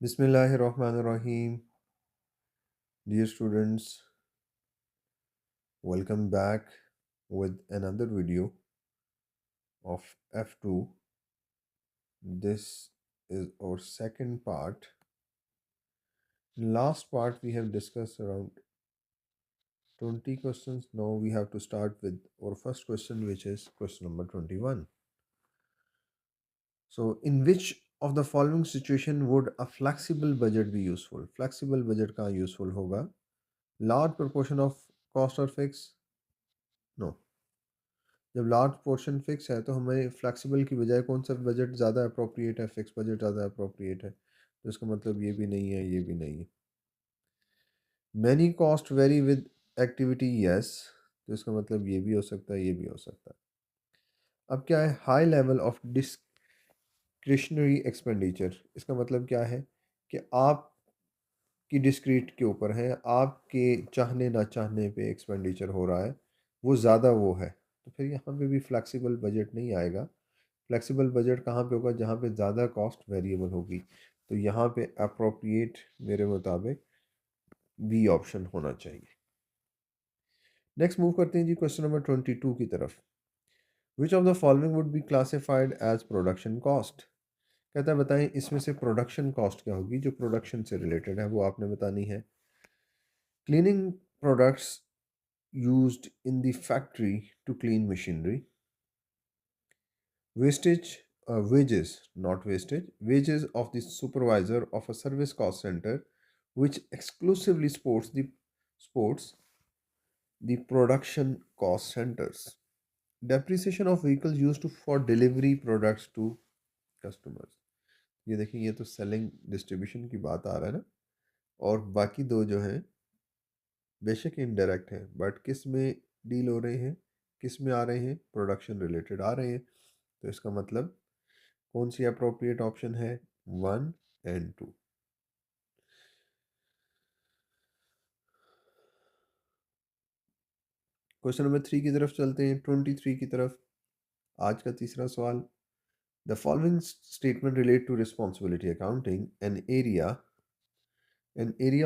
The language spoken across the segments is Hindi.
Bismillahirrahmanirrahim. Dear students, welcome back with another video of F2. This is our second part. In last part, we have discussed around 20 questions. Now we have to start with our first question, which is question number 21. So, in which of the following situation would a flexible budget be useful? Flexible budget का useful होगा. Large proportion of cost or fix? No. जब लार्ज पोर्शन फिक्स है तो हमें फ्लेक्सिबल की बजाय कौन सा बजट ज़्यादा अप्रोप्रिएट है, फिक्स बजट ज़्यादा अप्रोप्रिएट है, तो इसका मतलब ये भी नहीं है, ये भी नहीं है. Many cost very with activity, yes, तो इसका मतलब ये भी हो सकता है, ये भी हो सकता है. अब क्या है high level of discretionary expenditure? इसका मतलब क्या है कि आपकी डिस्क्रीट के ऊपर है, आपके चाहने ना चाहने पे एक्सपेंडिचर हो रहा है, वो ज़्यादा वो है, तो फिर यहाँ पे भी फ्लेक्सिबल बजट नहीं आएगा. फ्लेक्सिबल बजट कहाँ पे होगा? जहाँ पे ज़्यादा कॉस्ट वेरिएबल होगी, तो यहाँ पे अप्रोप्रिएट मेरे मुताबिक बी ऑप्शन होना चाहिए. नेक्स्ट मूव करते हैं जी क्वेश्चन नंबर 22 की तरफ. Which of the following would be classified as production cost? कहता है बताएं इसमें से प्रोडक्शन कॉस्ट क्या होगी जो प्रोडक्शन से रिलेटेड है, वो आपने बतानी है. Cleaning products used in the factory to clean machinery. Wastage, wages, not wastage, wages of the supervisor of a service cost center, which exclusively sports the production cost centers. Depreciation of vehicles used for delivery products to customers. ये देखिए, ये तो सेलिंग डिस्ट्रीब्यूशन की बात आ रहा है ना, और बाकी दो जो हैं बेशक इनडायरेक्ट हैं, बट किस में डील हो रहे हैं, किस में आ रहे हैं, प्रोडक्शन रिलेटेड आ रहे हैं, तो इसका मतलब कौन सी अप्रोप्रिएट ऑप्शन है? 1 and 2. क्वेश्चन नंबर 3 की तरफ चलते हैं, 23 की तरफ. आज का तीसरा सवाल. The following statement relate to responsibility accounting. An area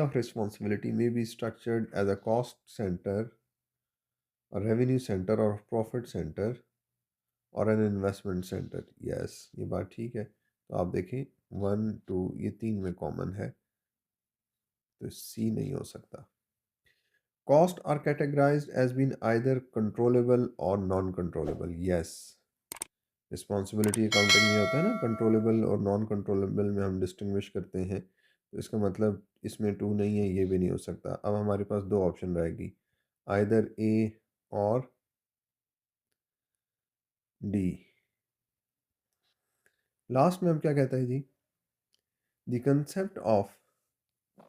of responsibility may be structured as a cost centre, a revenue center or profit center और एन इन्वेस्टमेंट सेंटर. यस, ये बात ठीक है. तो आप देखें 1 2 ये तीन में कॉमन है, तो सी नहीं हो सकता. Costs are categorized as being either controllable or non-controllable. Yes. Responsibility accounting में होता है ना, कंट्रोलेबल और नॉन कंट्रोलेबल में हम डिस्टिंग्विश करते हैं, तो इसका मतलब इसमें 2 नहीं है, ये भी नहीं हो सकता. अब हमारे पास दो ऑप्शन रहेगी, आइदर ए और डी. लास्ट में हम क्या कहता है जी? The concept of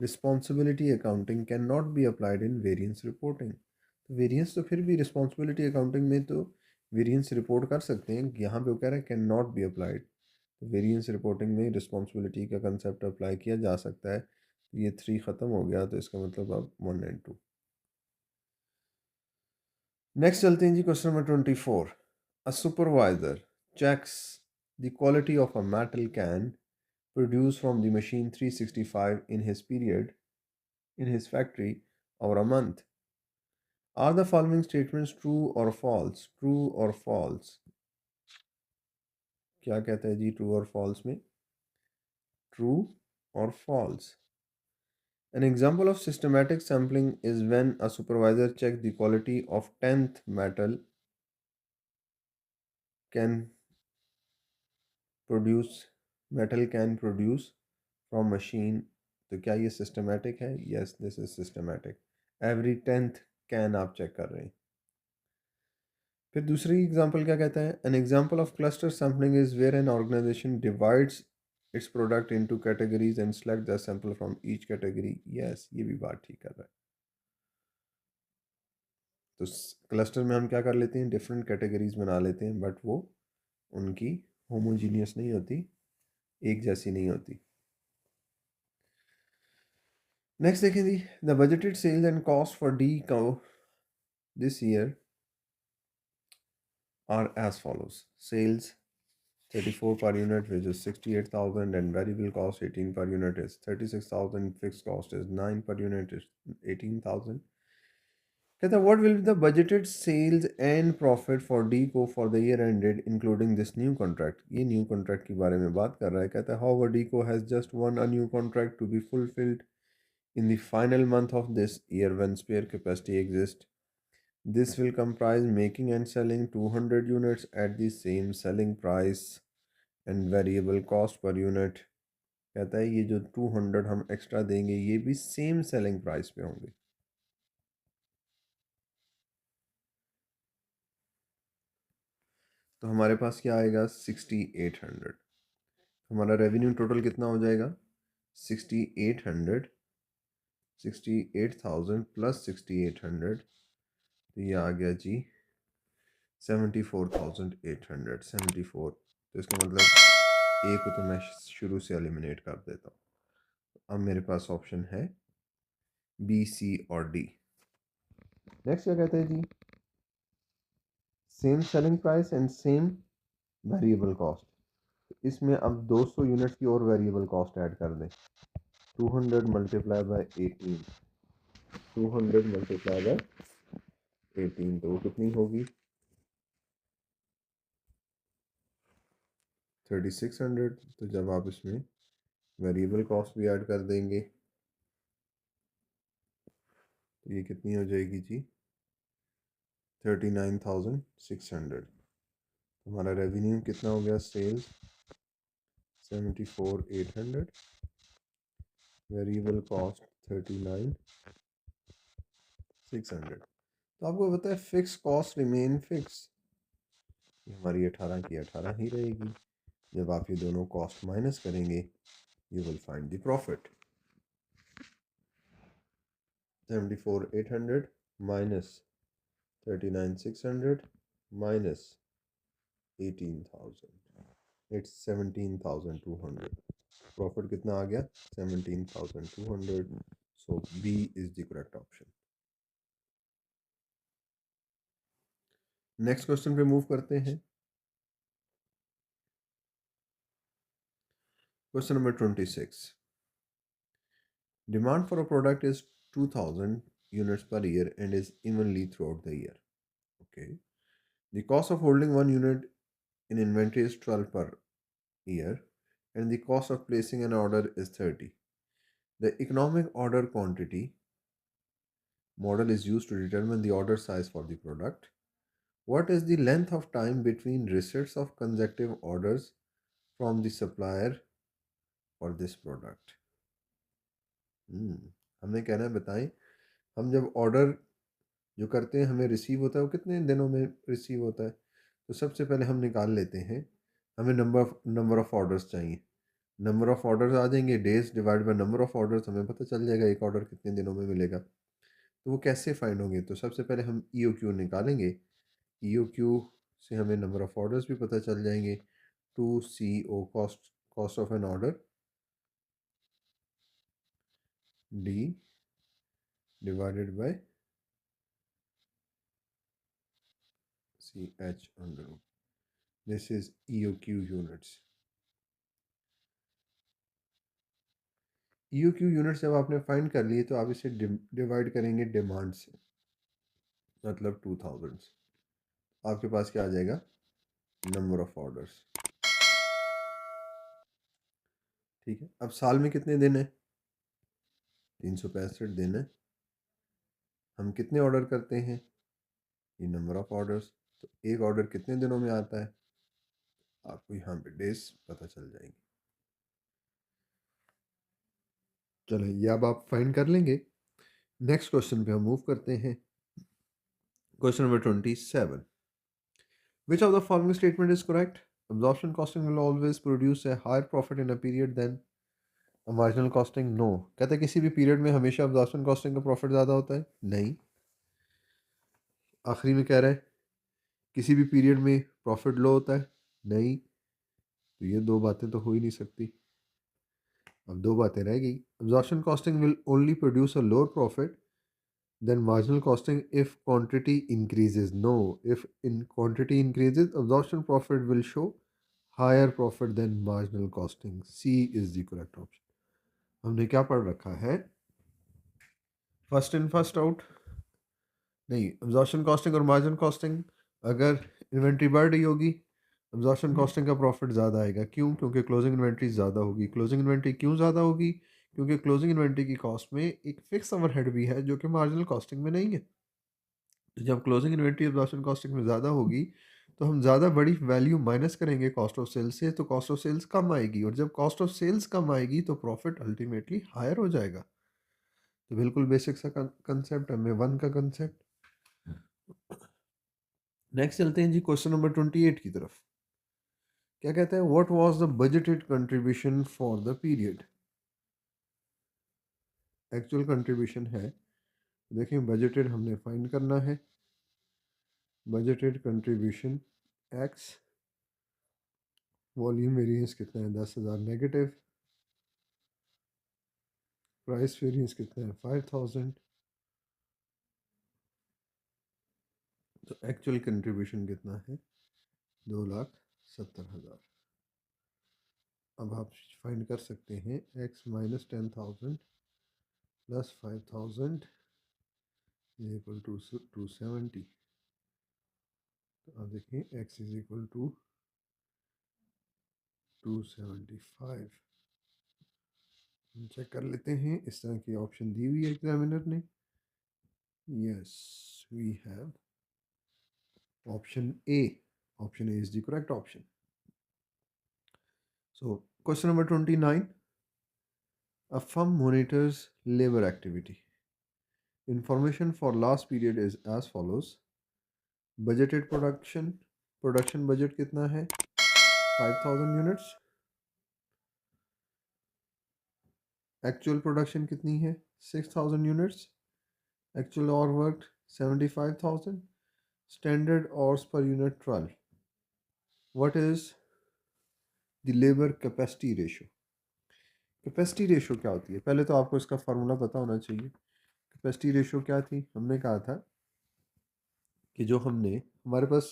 responsibility accounting can not be applied in variance reporting. तो वेरियंस तो फिर भी रिस्पॉन्सिबिलिटी अकाउंटिंग में तो वेरियंस रिपोर्ट कर सकते हैं, यहाँ पे वो कह रहा है कैन नॉट बी अप्लाइड. तो वेरियंस रिपोर्टिंग में रिस्पॉन्सिबिलिटी का कंसेप्ट अप्लाई किया जा सकता है. ये 3 ख़त्म हो गया, तो इसका मतलब अब 1 and 2. नेक्स्ट चलते हैं जी question number 24. A supervisor checks the quality of a metal can produced from the machine 365 in his period in his factory over a month. Are the following statements true or false? True or false? क्या कहता है जी ट्रू और फॉल्स में? ट्रू और false. An example of systematic sampling is when a supervisor checks the quality of 10th metal can produce from machine. तो क्या ये सिस्टमेटिक है? Yes, this is systematic. Every 10th can आप चेक कर रहे हैं. फिर दूसरी एग्जांपल क्या कहता है? An example of cluster sampling is where an organisation divides its product into categories and select the sample from each category. Yes, ये भी बात ठीक कर रहा है. तो क्लस्टर में हम क्या कर लेते हैं, डिफरेंट कैटेगरीज बना लेते हैं, बट वो उनकी होमोजीनियस नहीं होती, एक जैसी नहीं होती. नेक्स्ट देखें जी. The budgeted sales and cost for D co this year are as follows. Sales 34 per unit, which is 68,000, and variable cost 18 per unit is 36,000. Fixed cost is 9 per unit is 18,000. कहता what will be the budgeted sales and profit for DCO for the year ended including this new contract. ये new contract के बारे में बात कर रहा है. कहता है however DCO has just won a new contract to be fulfilled in the final month of this year when spare capacity exists. This will comprise making and selling 200 units at the same selling price and variable cost per unit. कहता है ये जो 200 हम एक्स्ट्रा देंगे ये भी सेम सेलिंग प्राइस पे होंगे. तो हमारे पास क्या आएगा 6800. हमारा रेवेन्यू टोटल कितना हो जाएगा 6800, 68,000 प्लस 6800, तो ये आ गया जी 74,800. 74, तो इसका मतलब ए को तो मैं शुरू से एलिमिनेट कर देता हूँ. अब मेरे पास ऑप्शन है बी, सी और डी. नेक्स्ट क्या कहते हैं जी same selling price and same variable cost. इसमें अब 200 यूनिट्स की और वेरिएबल कॉस्ट ऐड कर दें. 200 मल्टीप्लाई बाय 18, 200 मल्टीप्लाई बाय 18, तो वो कितनी होगी 3600. तो जब आप इसमें वेरिएबल कॉस्ट भी ऐड कर देंगे तो ये कितनी हो जाएगी जी 39,600. हमारा रेवेन्यू कितना हो गया सेल्स 74,800, वेरिएबल कॉस्ट 39,600. तो आपको पता है फिक्स कॉस्ट रिमेन फिक्स, हमारी 18 की 18 ही रहेगी. जब आप ये दोनों कॉस्ट माइनस करेंगे you will find the profit. 74,800 minus 39,600 minus 18,000, it's 17,200. Profit कितना आ गया 17,200. So B is the correct option. Next question पे मूव करते हैं. Question number 26. Demand for a product is 2,000 units per year and is evenly throughout the year. Okay. The cost of holding one unit in inventory is 12 per year and the cost of placing an order is 30. The economic order quantity model is used to determine the order size for the product. What is the length of time between receipts of consecutive orders from the supplier for this product? हमें कहना है बताएं हम जब ऑर्डर जो करते हैं हमें रिसीव होता है वो कितने दिनों में रिसीव होता है. तो सबसे पहले हम निकाल लेते हैं हमें नंबर ऑफ़ ऑर्डर्स चाहिए. नंबर ऑफ़ ऑर्डर्स आ जाएंगे days divide by number of orders, हमें पता चल जाएगा एक ऑर्डर कितने दिनों में मिलेगा. तो वो कैसे फाइंड होंगे. तो सबसे पहले हम ई ओ क्यू निकालेंगे. ई ओ क्यू से हमें नंबर ऑफ़ ऑर्डर्स भी पता चल जाएंगे. 2CO cost of an order D divided by CH under root. This is EOQ units. EOQ units जब आपने फाइंड कर लिए तो आप इसे डिवाइड करेंगे डिमांड से, मतलब 2000. आपके पास क्या आ जाएगा नंबर ऑफ ऑर्डर्स. ठीक है. अब साल में कितने दिन है 365 दिन है. हम कितने ऑर्डर करते हैं ये नंबर ऑफ ऑर्डर्स. तो एक ऑर्डर कितने दिनों में आता है आपको यहाँ पे डेज पता चल जाएंगे. चलो ये अब आप फाइंड कर लेंगे. नेक्स्ट क्वेश्चन पे हम मूव करते हैं. Question number 27. Which of the following statement is correct? Absorption costing will always produce a higher profit in a period than a marginal costing. No. कहता है किसी भी पीरियड में हमेशा absorption costing का प्रॉफिट ज़्यादा होता है. नहीं. आखिरी में कह रहा है किसी भी पीरियड में प्रॉफिट लो होता है. नहीं. तो ये दो बातें तो हो ही नहीं सकती. अब दो बातें रह गई. Absorption costing will only produce a lower profit than marginal costing if quantity increases. No. If in quantity increases, absorption profit will show higher profit than marginal costing, C is the correct option. हमने क्या पढ़ रखा है, फर्स्ट इन फर्स्ट आउट नहीं, एब्जॉर्प्शन कॉस्टिंग और मार्जिन कॉस्टिंग। अगर इन्वेंट्री बढ़ रही होगी, एब्जॉर्प्शन कॉस्टिंग का प्रॉफिट ज़्यादा आएगा। क्यों? क्योंकि क्लोजिंग इन्वेंट्री ज़्यादा होगी। क्लोजिंग इन्वेंट्री क्यों ज़्यादा होगी? क्योंकि क्लोजिंग इन्वेंट्री की कॉस्ट में एक फिक्स ओवरहेड भी है जो कि मार्जिनल कॉस्टिंग में नहीं है। तो जब क्लोजिंग इन्वेंट्री एब्जॉर्प्शन कॉस्टिंग में ज़्यादा होगी तो हम ज़्यादा बड़ी वैल्यू माइनस करेंगे कॉस्ट ऑफ सेल्स से, तो कॉस्ट ऑफ सेल्स कम आएगी, और जब कॉस्ट ऑफ सेल्स कम आएगी तो प्रॉफिट अल्टीमेटली हायर हो जाएगा। तो बिल्कुल बेसिक सा कंसेप्ट, MA1 का कंसेप्ट। नेक्स्ट चलते हैं जी क्वेश्चन नंबर 28 की तरफ। क्या कहते हैं, what was the budgeted contribution for the period. Actual contribution है, देखिए बजटेड हमने फाइंड करना है। Budgeted contribution x, volume variance कितना है 10,000 नेगेटिव, प्राइस वेरिएंस कितना है 5,000, तो एक्चुअल कंट्रीब्यूशन कितना है 2,70,000। अब आप फाइंड कर सकते हैं X minus 10,000 plus 5,000 is equal to 270। तो अब देखिए एक्स इज इक्वल टू 275। हम चेक कर लेते हैं, इस तरह की ऑप्शन दी हुई है एग्जामिनर ने। Yes, we have option A. Option A is the correct option. So question number 29, a firm monitors labor activity. Information for last period is as follows. Budgeted production budget कितना है 5,000 यूनिट्स। एक्चुअल प्रोडक्शन कितनी है 6,000 यूनिट्स। एक्चुअल और work 75,000। Standard hours per unit 12। What is the labour capacity ratio. Capacity ratio क्या होती है, पहले तो आपको इसका फार्मूला पता होना चाहिए। कैपेसिटी रेशो क्या थी, हमने कहा था कि जो हमने हमारे पास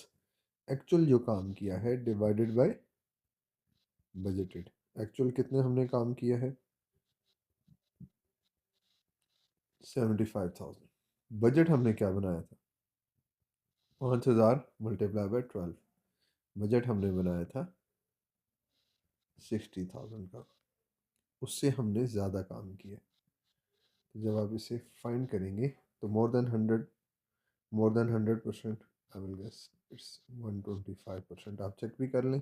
एक्चुअल जो काम किया है डिवाइडेड बाय बजटेड। एक्चुअल कितने हमने काम किया है 75,000। बजट हमने क्या बनाया था 5,000 मल्टीप्लाई बाय 12। बजट हमने बनाया था 60,000 का, उससे हमने ज़्यादा काम किया। तो जब आप इसे फाइंड करेंगे तो more than 100%, I will guess it's 125%। आप चेक भी कर लें,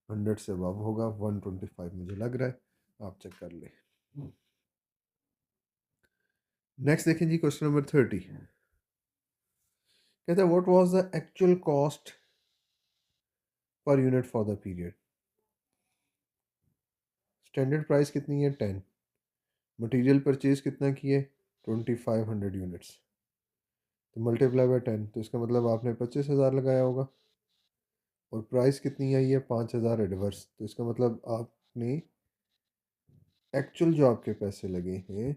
100 से अबव होगा, 125 मुझे लग रहा है, आप चेक कर लें। नेक्स्ट देखें जी क्वेश्चन नंबर 30। कहता है what was the actual cost per unit for the period. Standard price कितनी है 10। मटेरियल परचेज कितना किए 2,500 यूनिट्स। तो मल्टीप्लाई बाय 10, तो इसका मतलब आपने 25,000 लगाया होगा। और प्राइस कितनी आई है 5,000 एडवर्स, तो इसका मतलब आपने एक्चुअल जो आपके पैसे लगे हैं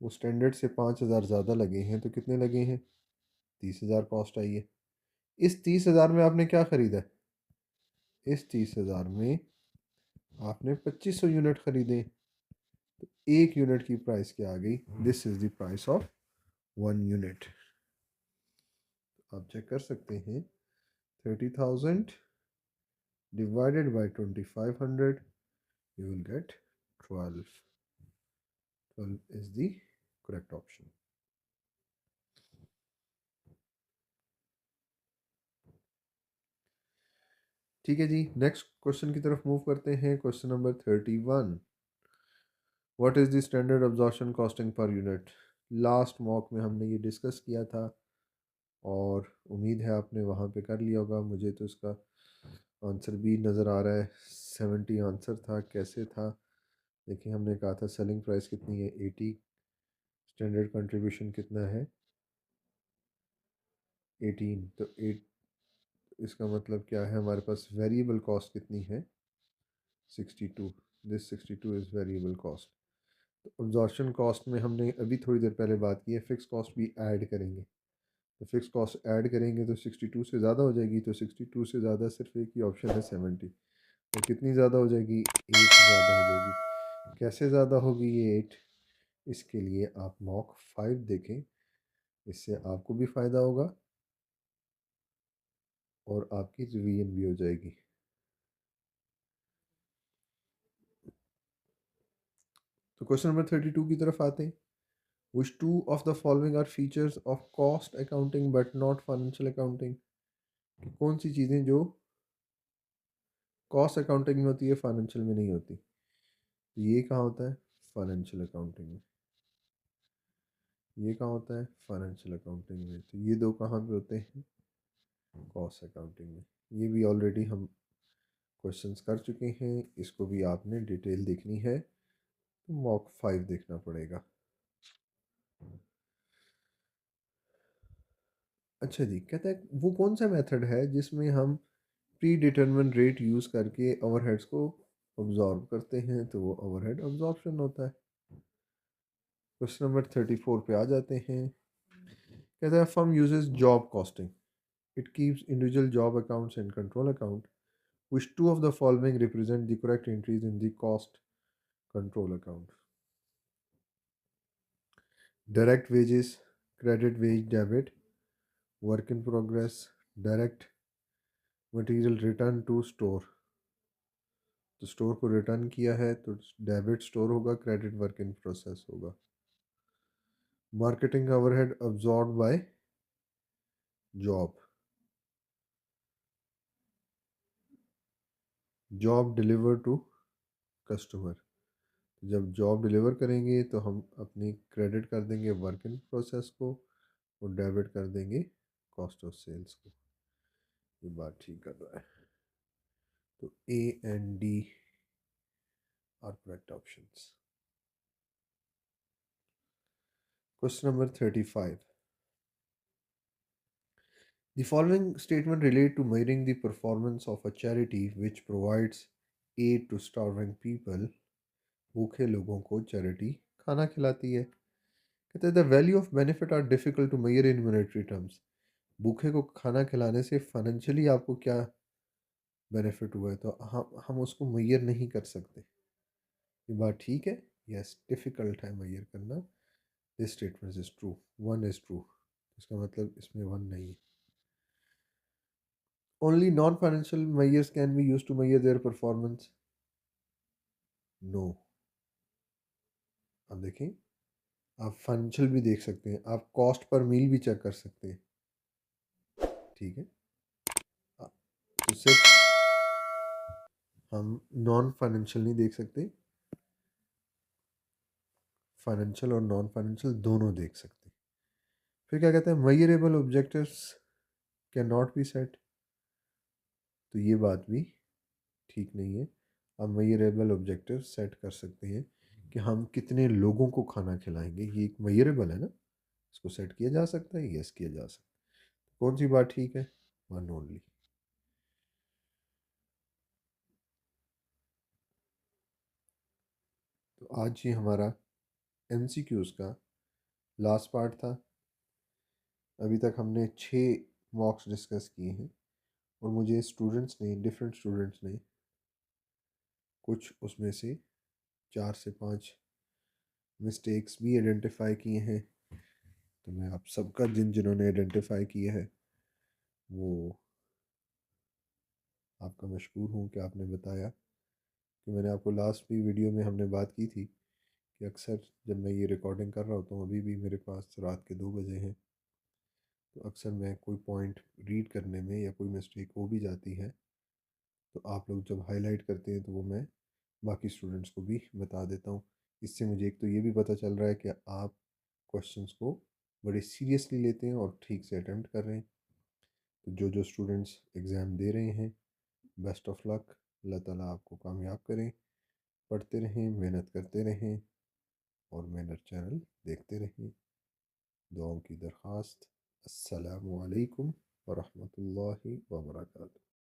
वो स्टैंडर्ड से 5,000 ज़्यादा लगे हैं, तो कितने लगे हैं 30,000 कॉस्ट आई है। इस 30,000 में आपने क्या ख़रीदा है, इस 30,000 में आपने 2,500 यूनिट ख़रीदे। तो एक यूनिट की प्राइस क्या आ गई, this is the price of 1 unit. आप चेक कर सकते हैं 30,000 divided by 2,500, you will get 12. 12 is the correct option. ठीक है जी, नेक्स्ट क्वेश्चन की तरफ मूव करते हैं। Question number 31, what is the standard absorption costing per unit. Last mock में हमने ये डिस्कस किया था और उम्मीद है आपने वहाँ पे कर लिया होगा। मुझे तो इसका आंसर भी नज़र आ रहा है, 70 आंसर था। कैसे था, देखिए हमने कहा था सेलिंग प्राइस कितनी है 80, स्टैंडर्ड कंट्रीब्यूशन कितना है 18, तो 8, इसका मतलब क्या है हमारे पास वेरिएबल कॉस्ट कितनी है 62। This 62 is variable cost. तो अब्जॉर्प्शन कॉस्ट में हमने अभी थोड़ी देर पहले बात की है, फिक्स कॉस्ट भी ऐड करेंगे। तो फिक्स कॉस्ट ऐड करेंगे तो 62 से ज़्यादा हो जाएगी, तो 62 से ज़्यादा सिर्फ एक ही ऑप्शन है 70। तो कितनी ज़्यादा हो जाएगी? 8 ज़्यादा हो जाएगी। कैसे ज़्यादा होगी ये 8? इसके लिए आप मॉक 5 देखें, इससे आपको भी फ़ायदा होगा और आपकी रिवीजन भी हो जाएगी। तो क्वेश्चन नंबर 32 की तरफ आते हैं। Which two of the following are features of cost accounting but not financial accounting? कि कौन सी चीज़ें जो कॉस्ट अकाउंटिंग में होती है फाइनेंशियल में नहीं होती? तो ये कहाँ होता है? फाइनेंशियल अकाउंटिंग में। ये कहाँ होता है? फाइनेंशियल अकाउंटिंग में। तो ये दो कहाँ पे होते हैं? कॉस्ट अकाउंटिंग में। ये भी ऑलरेडी हम क्वेश्चंस कर चुके हैं, इसको भी आपने डिटेल देखनी है तो मॉक 5 देखना पड़ेगा। अच्छा जी, कहता है वो कौन सा मेथड है जिसमें हम प्री डिटरमिन रेट यूज़ करके ओवरहेड्स को ऑब्जॉर्व करते हैं? तो वो ओवरहेड ऑब्जॉर्प्शन होता है। क्वेश्चन नंबर 34 पे आ जाते हैं। कहता है firm uses job costing, it keeps individual job accounts and control account, which two of the following represent the correct entries in the cost control account? Direct wages, credit wage debit, work in progress, direct material return to store। तो स्टोर को रिटर्न किया है तो डेबिट स्टोर होगा, क्रेडिट वर्क इन प्रोसेस होगा। Marketing overhead absorb by job, job deliver to customer. जब जॉब डिलीवर करेंगे तो हम अपनी क्रेडिट कर देंगे वर्क इन प्रोसेस को और डेबिट कर देंगे कॉस्ट ऑफ सेल्स को। ये बात ठीक कर रहा है। तो A and D R correct options. Question number 35। The following statement relate to measuring the performance of a charity which provides aid to starving people। भूखे लोगों को चैरिटी खाना खिलाती है। कहते हैं the value of benefit are difficult to measure in monetary terms. भूखे को खाना खिलाने से फाइनेंशियली आपको क्या बेनिफिट हुआ है तो हम उसको मेजर नहीं कर सकते। ये बात ठीक है? यस, डिफ़िकल्ट है मेजर करना। This statement is true, one is true. इसका मतलब इसमें वन नहीं है। Only non financial measures can be use to measure their performance. No. आप देखें, आप फाइनेंशियल भी देख सकते हैं, आप कॉस्ट पर मील भी चेक कर सकते हैं। ठीक है, तो सिर्फ हम नॉन फाइनेंशियल नहीं देख सकते, फाइनेंशियल और नॉन फाइनेंशियल दोनों देख सकते हैं। फिर क्या कहते हैं? Measurable objectives can not B set. तो ये बात भी ठीक नहीं है। आप मेजरेबल ऑब्जेक्टिव सेट कर सकते हैं कि हम कितने लोगों को खाना खिलाएंगे, ये एक मेजरेबल है ना, इसको सेट किया जा सकता है। यस, किया जा सकता है। कौन सी बात ठीक है? One only. तो आज ये हमारा एमसीक्यूज़ का लास्ट पार्ट था। अभी तक हमने 6 मॉक्स डिस्कस किए हैं और मुझे स्टूडेंट्स ने, डिफरेंट स्टूडेंट्स ने कुछ उसमें से 4 से 5 मिस्टेक्स भी आइडेंटिफाई किए हैं। तो मैं आप सबका, जिन्होंने आइडेंटिफाई किए हैं, वो आपका मशकूर हूँ कि आपने बताया। कि मैंने आपको लास्ट भी वीडियो में हमने बात की थी कि अक्सर जब मैं ये रिकॉर्डिंग कर रहा होता हूँ, अभी भी मेरे पास रात के 2 बजे हैं, तो अक्सर मैं कोई पॉइंट रीड करने में या कोई मिस्टेक हो भी जाती है, तो आप लोग जब हाईलाइट करते हैं तो वो मैं बाकी स्टूडेंट्स को भी बता देता हूँ। इससे मुझे एक तो ये भी पता चल रहा है कि आप क्वेश्चंस को बड़े सीरियसली लेते हैं और ठीक से अटेम्प्ट कर रहे हैं। तो जो जो स्टूडेंट्स एग्ज़ाम दे रहे हैं, बेस्ट ऑफ लक। अल्लाह ताला आपको कामयाब करें। पढ़ते रहें, मेहनत करते रहें और मेहनत चैनल देखते रहें। दुआओं की दरख्वास्त। अस्सलामु अलैकुम व रहमतुल्लाहि व बरकातहू।